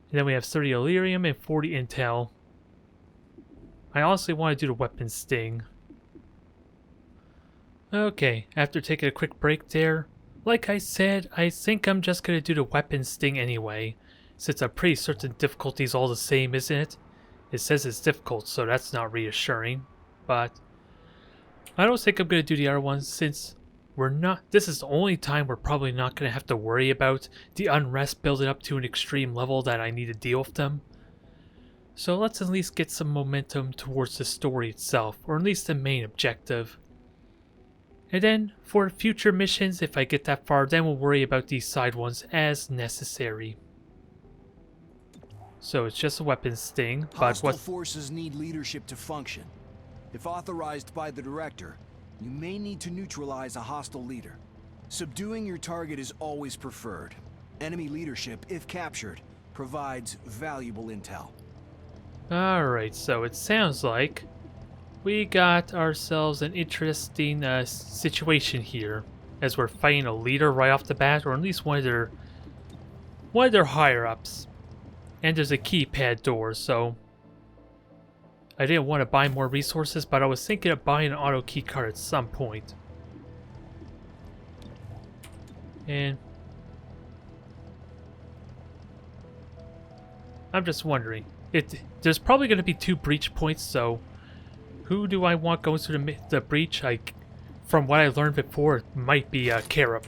And then we have 30 Illyrium and 40 Intel. I honestly want to do the weapon sting. Okay, after taking a quick break there, like I said, I think I'm just going to do the weapon sting anyway, since I'm pretty certain difficulty's all the same, isn't it? It says it's difficult, so that's not reassuring, but I don't think I'm going to do the other ones since this is the only time we're probably not going to have to worry about the unrest building up to an extreme level that I need to deal with them. So let's at least get some momentum towards the story itself, or at least the main objective. And then, for future missions, if I get that far, then we'll worry about these side ones as necessary. So it's just a weapons sting, but Hostile what... forces need leadership to function. If authorized by the director, you may need to neutralize a hostile leader. Subduing your target is always preferred. Enemy leadership, if captured, provides valuable intel. Alright, so it sounds like we got ourselves an interesting situation here, as we're fighting a leader right off the bat, or at least one of their higher-ups. And there's a keypad door, so I didn't want to buy more resources, but I was thinking of buying an auto key card at some point. And I'm just wondering, there's probably going to be 2 breach points, so who do I want going through the breach? From what I learned before, it might be Carup,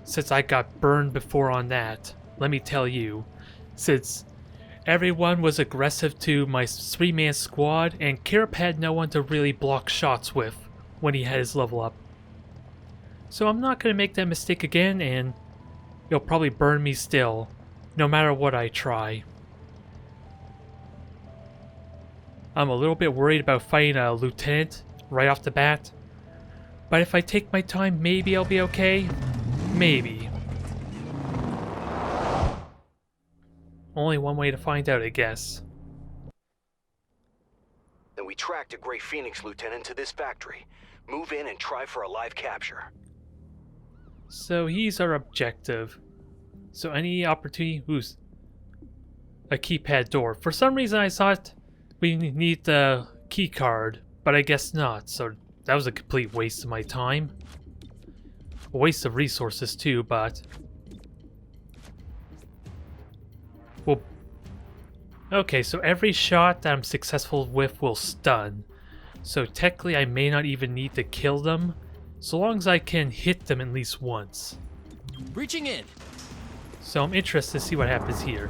since I got burned before on that. Let me tell you, since everyone was aggressive to my 3-man squad, and Carup had no one to really block shots with when he had his level up. So I'm not going to make that mistake again, and you'll probably burn me still, no matter what I try. I'm a little bit worried about fighting a lieutenant right off the bat, but if I take my time, maybe I'll be okay. Maybe. Only one way to find out, I guess. Then we tracked a Grey Phoenix lieutenant to this factory. Move in and try for a live capture. So he's our objective. So any opportunity... Who's a keypad door? For some reason I thought we need the key card, but I guess not. So that was a complete waste of my time. A waste of resources too, but... Well, okay, so every shot that I'm successful with will stun. So technically I may not even need to kill them, so long as I can hit them at least once. Breaching in. So I'm interested to see what happens here.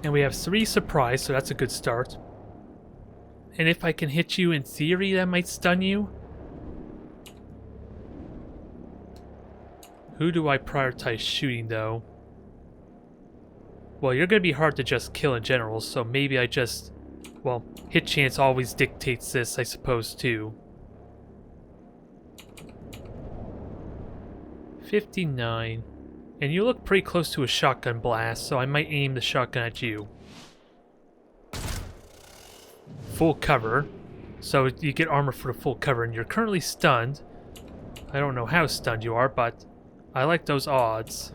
And we have 3 surprise, so that's a good start. And if I can hit you in theory, that might stun you. Who do I prioritize shooting though? Well, you're going to be hard to just kill in general, so maybe I just... Well, hit chance always dictates this, I suppose, too. 59. And you look pretty close to a shotgun blast, so I might aim the shotgun at you. Full cover. So you get armor for the full cover, and you're currently stunned. I don't know how stunned you are, but I like those odds.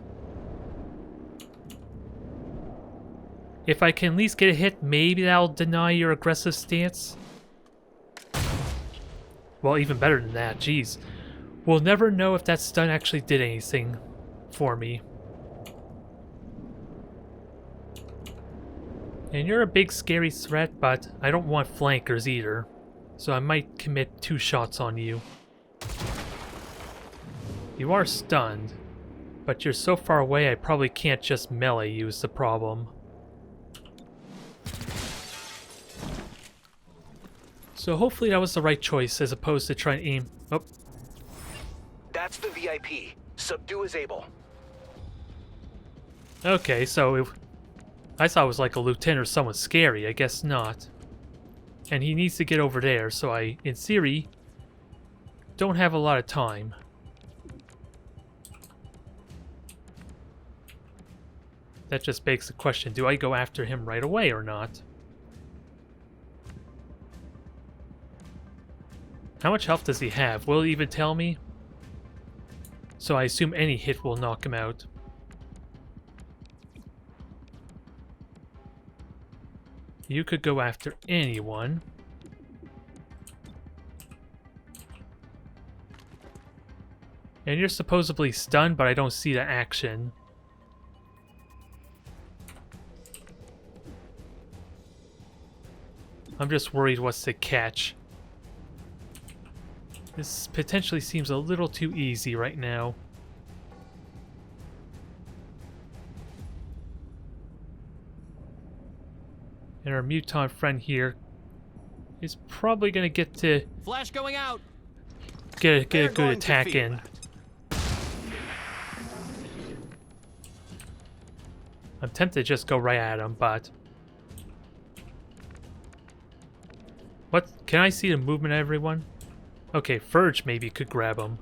If I can at least get a hit, maybe that'll deny your aggressive stance. Well, even better than that, jeez. We'll never know if that stun actually did anything for me. And you're a big scary threat, but I don't want flankers either. So I might commit 2 shots on you. You are stunned, but you're so far away I probably can't just melee you is the problem. So hopefully that was the right choice as opposed to trying to aim... Oh. That's the VIP. Subdue is able. Okay, so I thought it was like a lieutenant or someone scary. I guess not. And he needs to get over there, so I, in theory, don't have a lot of time. That just begs the question, do I go after him right away or not? How much health does he have? Will it even tell me? So I assume any hit will knock him out. You could go after anyone. And you're supposedly stunned, but I don't see the action. I'm just worried what's the catch. This potentially seems a little too easy right now. our mutant friend here is probably gonna get to Flash going out. get a good attack in. I'm tempted to just go right at him, but what? Can I see the movement of everyone? Okay, Verge maybe could grab him.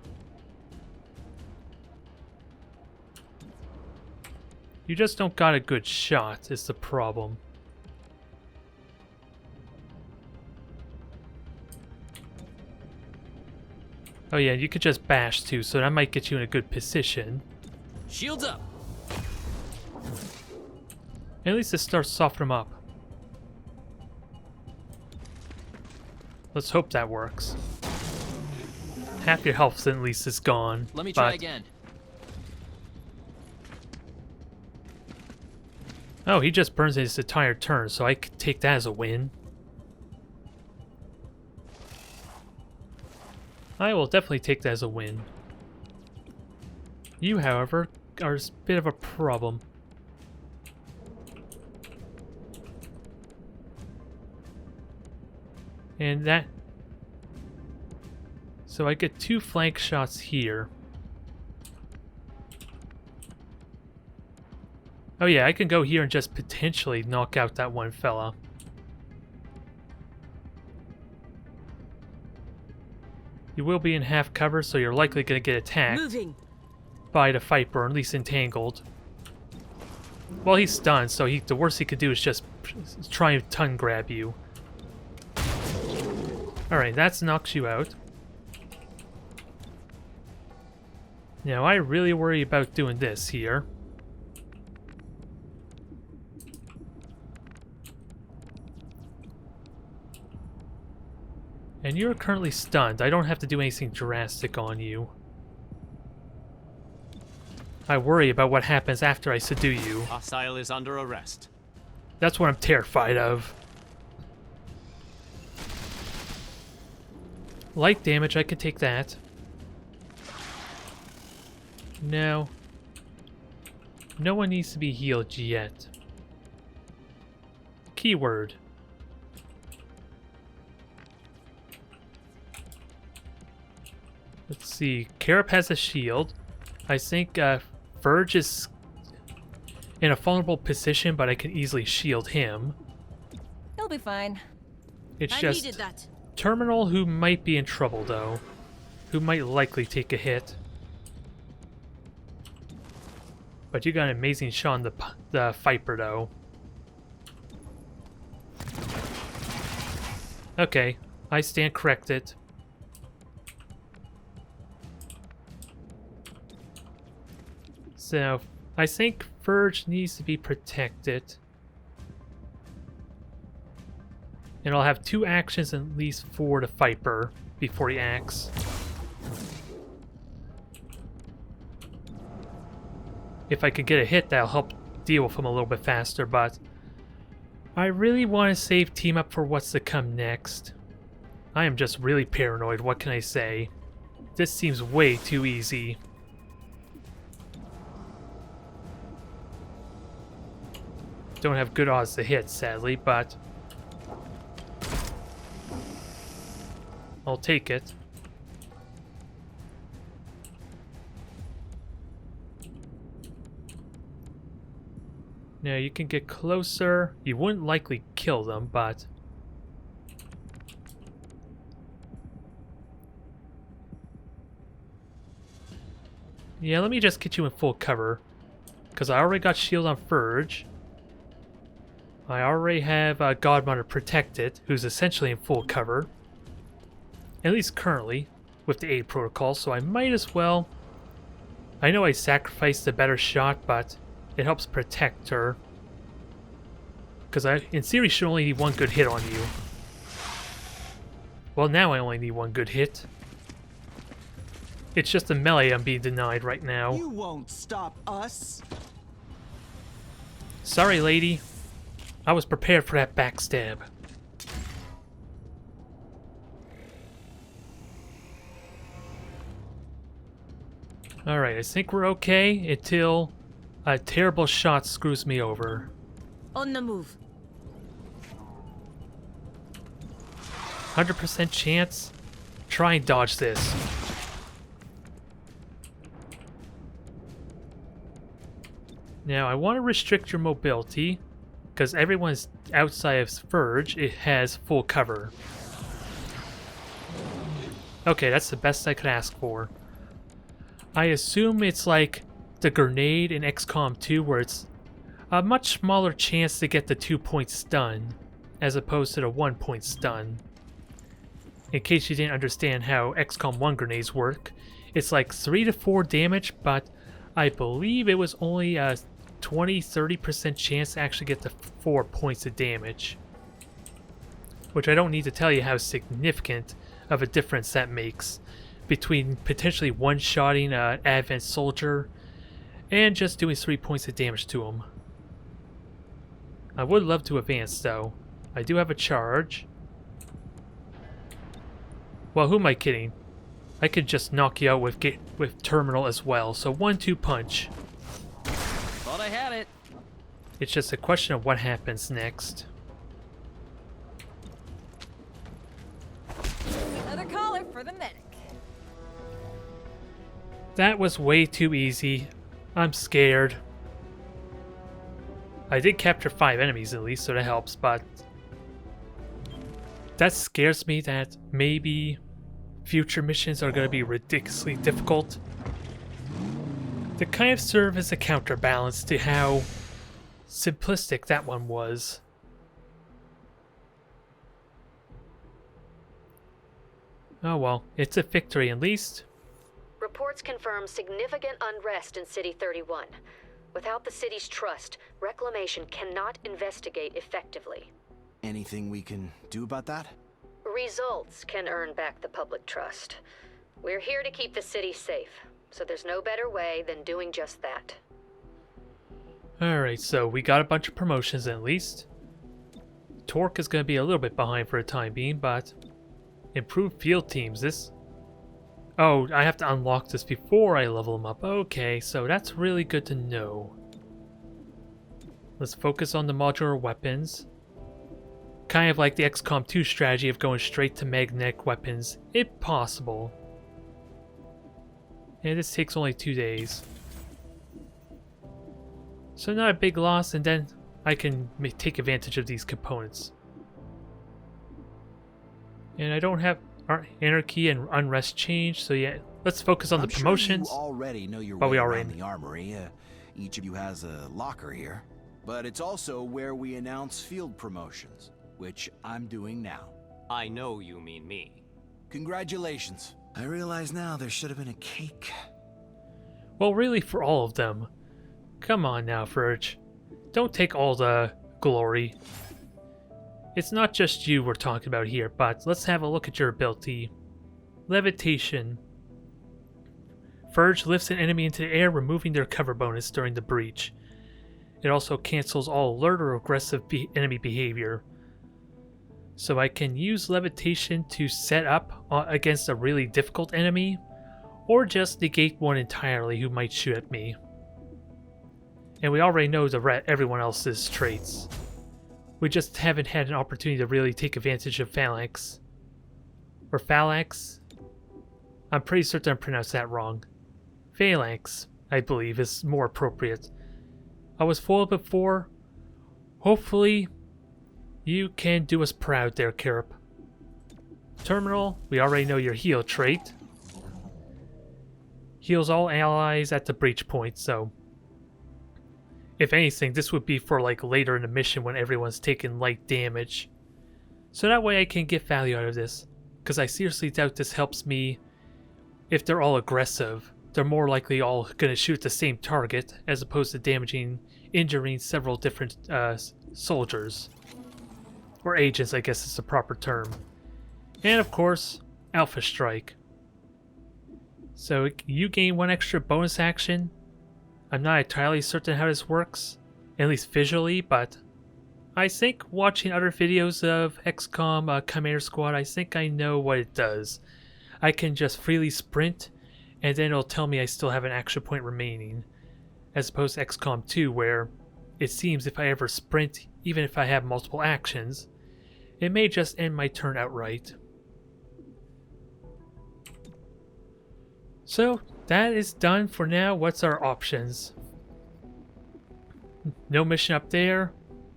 You just don't got a good shot, is the problem. Oh yeah, you could just bash too, so that might get you in a good position. Shields up. At least it starts to soften him up. Let's hope that works. Half your health at least is gone. Let me try again. Oh, he just burns his entire turn, so I could take that as a win. I will definitely take that as a win. You, however, are a bit of a problem. And that... So I get 2 flank shots here. Oh yeah, I can go here and just potentially knock out that one fella. You will be in half cover, so you're likely going to get attacked by the Viper, or at least entangled. Well, he's stunned, so the worst he could do is just try and tongue grab you. Alright, that knocks you out. Now, I really worry about doing this here. And you're currently stunned. I don't have to do anything drastic on you. I worry about what happens after I subdue you. Hostile is under arrest. That's what I'm terrified of. Light damage, I could take that. No. No one needs to be healed yet. Keyword. Let's see. Carib has a shield. I think Verge is in a vulnerable position, but I can easily shield him. He'll be fine. It's just Terminal who might be in trouble, though. Who might likely take a hit. But you got an amazing shot on the Viper, though. Okay, I stand corrected. So, I think Verge needs to be protected. And I'll have 2 actions at least for the Viper before he acts. If I could get a hit, that'll help deal with him a little bit faster, but I really want to save Team Up for what's to come next. I am just really paranoid, what can I say? This seems way too easy. Don't have good odds to hit, sadly, but I'll take it. Now you can get closer. You wouldn't likely kill them, but yeah, let me just get you in full cover, because I already got shield on Verge. I already have Godmother protected, who's essentially in full cover. At least currently, with the aid protocol, so I might as well. I know I sacrificed a better shot, but it helps protect her. Because I, in theory, should only need 1 good hit on you. Well, now I only need 1 good hit. It's just the melee I'm being denied right now. You won't stop us. Sorry, lady. I was prepared for that backstab. Alright, I think we're okay until a terrible shot screws me over. On the move. 100% chance. Try and dodge this. Now, I want to restrict your mobility, because everyone's outside of Verge, it has full cover. Okay, that's the best I could ask for. I assume it's like the grenade in XCOM 2, where it's a much smaller chance to get the 2-point stun, as opposed to the 1-point stun. In case you didn't understand how XCOM 1 grenades work, it's like 3 to 4 damage, but I believe it was only a 20-30% chance to actually get the 4 points of damage. Which I don't need to tell you how significant of a difference that makes between potentially one-shotting an advanced soldier and just doing 3 points of damage to him. I would love to advance though. I do have a charge. Well, who am I kidding? I could just knock you out with terminal as well, so 1-2 punch. Thought I had it. It's just a question of what happens next. Another caller for the medic. That was way too easy. I'm scared. I did capture 5 enemies at least, so that helps, but that scares me that maybe future missions are going to be ridiculously difficult. To kind of serve as a counterbalance to how simplistic that one was. Oh well, it's a victory at least. Reports confirm significant unrest in City 31. Without the city's trust, Reclamation cannot investigate effectively. Anything we can do about that? Results can earn back the public trust. We're here to keep the city safe, so there's no better way than doing just that. Alright, so we got a bunch of promotions at least. Torque is going to be a little bit behind for the time being, but improved field teams. This... Oh, I have to unlock this before I level them up. Okay, so that's really good to know. Let's focus on the modular weapons. Kind of like the XCOM 2 strategy of going straight to magnetic weapons, if possible. And this takes only 2 days. So not a big loss, and then I can take advantage of these components. And I don't have anarchy and unrest change, so yeah, let's focus on the promotions. Sure you already know your Well, way we around the armory. Each of you has a locker here. But it's also where we announce field promotions, which I'm doing now. I know you mean me. Congratulations. I realize now there should have been a cake. Well, really for all of them. Come on now, Verge. Don't take all the glory. It's not just you we're talking about here, but let's have a look at your ability. Levitation. Verge lifts an enemy into the air, removing their cover bonus during the breach. It also cancels all alert or aggressive enemy behavior. So I can use levitation to set up against a really difficult enemy, or just negate one entirely who might shoot at me. And we already know everyone else's traits. We just haven't had an opportunity to really take advantage of Phalanx. Or Phalanx? I'm pretty certain I pronounced that wrong. Phalanx, I believe, is more appropriate. I was foiled before. Hopefully, you can do us proud there, Kirp. Terminal, we already know your heal trait. Heals all allies at the breach point, so... If anything, this would be for like later in the mission when everyone's taking light damage. So that way I can get value out of this. Because I seriously doubt this helps me if they're all aggressive. They're more likely all going to shoot the same target as opposed to injuring several different soldiers. Or agents, I guess is the proper term. And of course, Alpha Strike. So you gain 1 extra bonus action. I'm not entirely certain how this works, at least visually, but I think watching other videos of XCOM Chimera Squad, I think I know what it does. I can just freely sprint, and then it'll tell me I still have an action point remaining, as opposed to XCOM 2, where it seems if I ever sprint, even if I have multiple actions, it may just end my turn outright. So that is done for now. What's our options? No mission up there.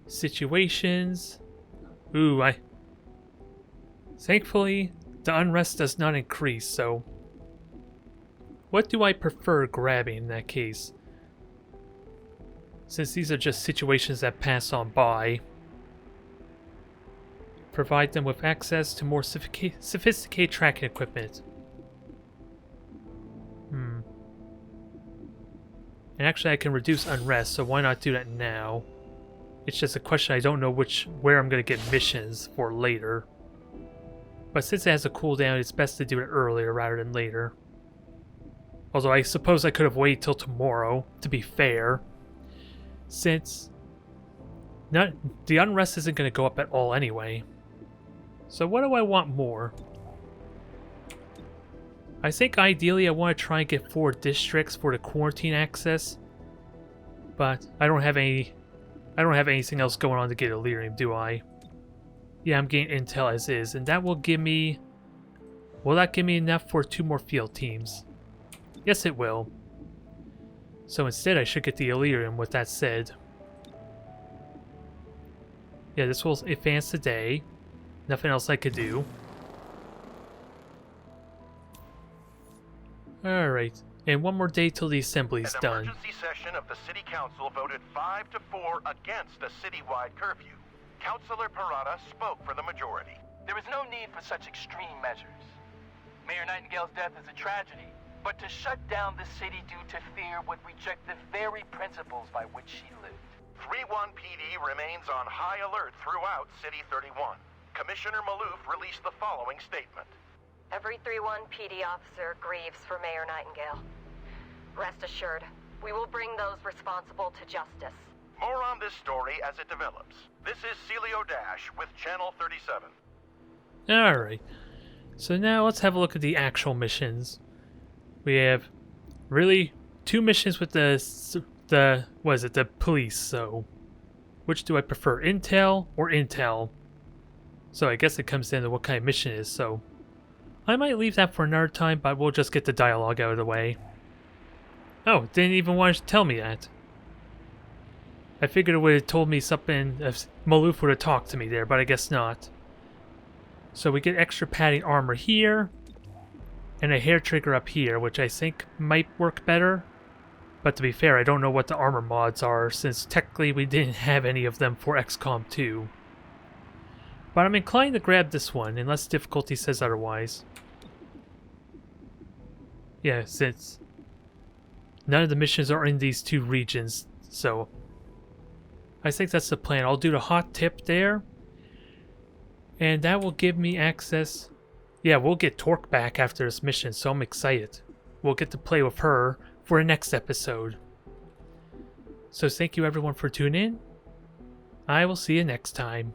Situations. Ooh, thankfully, the unrest does not increase, so... What do I prefer grabbing in that case? Since these are just situations that pass on by. Provide them with access to more sophisticated tracking equipment. And actually I can reduce unrest, so why not do that now? It's just a question I don't know where I'm going to get missions for later. But since it has a cooldown, it's best to do it earlier rather than later. Although I suppose I could have waited till tomorrow, to be fair. Since the unrest isn't going to go up at all anyway. So what do I want more? I think ideally I want to try and get 4 districts for the quarantine access. But I don't have anything else going on to get Illyrium, do I? Yeah, I'm getting intel as is, and that will give me... Will that give me enough for 2 more field teams? Yes, it will. So instead I should get the Illyrium with that said. Yeah, this will advance the day. Nothing else I could do. Alright, and 1 more day till the assembly's done. An emergency session of the City Council voted 5-4 against a citywide curfew. Councilor Parada spoke for the majority. There is no need for such extreme measures. Mayor Nightingale's death is a tragedy, but to shut down the city due to fear would reject the very principles by which she lived. 3-1 PD remains on high alert throughout City 31. Commissioner Maloof released the following statement. Every 3-1 PD officer grieves for Mayor Nightingale. Rest assured, we will bring those responsible to justice. More on this story as it develops. This is Celio Dash with Channel 37. Alright, so now let's have a look at the actual missions. We have really 2 missions with the police, so which do I prefer, Intel or Intel? So I guess it comes down to what kind of mission it is, so I might leave that for another time, but we'll just get the dialogue out of the way. Oh, didn't even want to tell me that. I figured it would have told me something if Maloof would have talked to me there, but I guess not. So we get extra padding armor here, and a hair trigger up here, which I think might work better. But to be fair, I don't know what the armor mods are, since technically we didn't have any of them for XCOM 2. But I'm inclined to grab this one, unless difficulty says otherwise. Yeah, since none of the missions are in these 2 regions, so I think that's the plan. I'll do the hot tip there, and that will give me access. Yeah, we'll get Torque back after this mission, so I'm excited. We'll get to play with her for the next episode. So thank you everyone for tuning in. I will see you next time.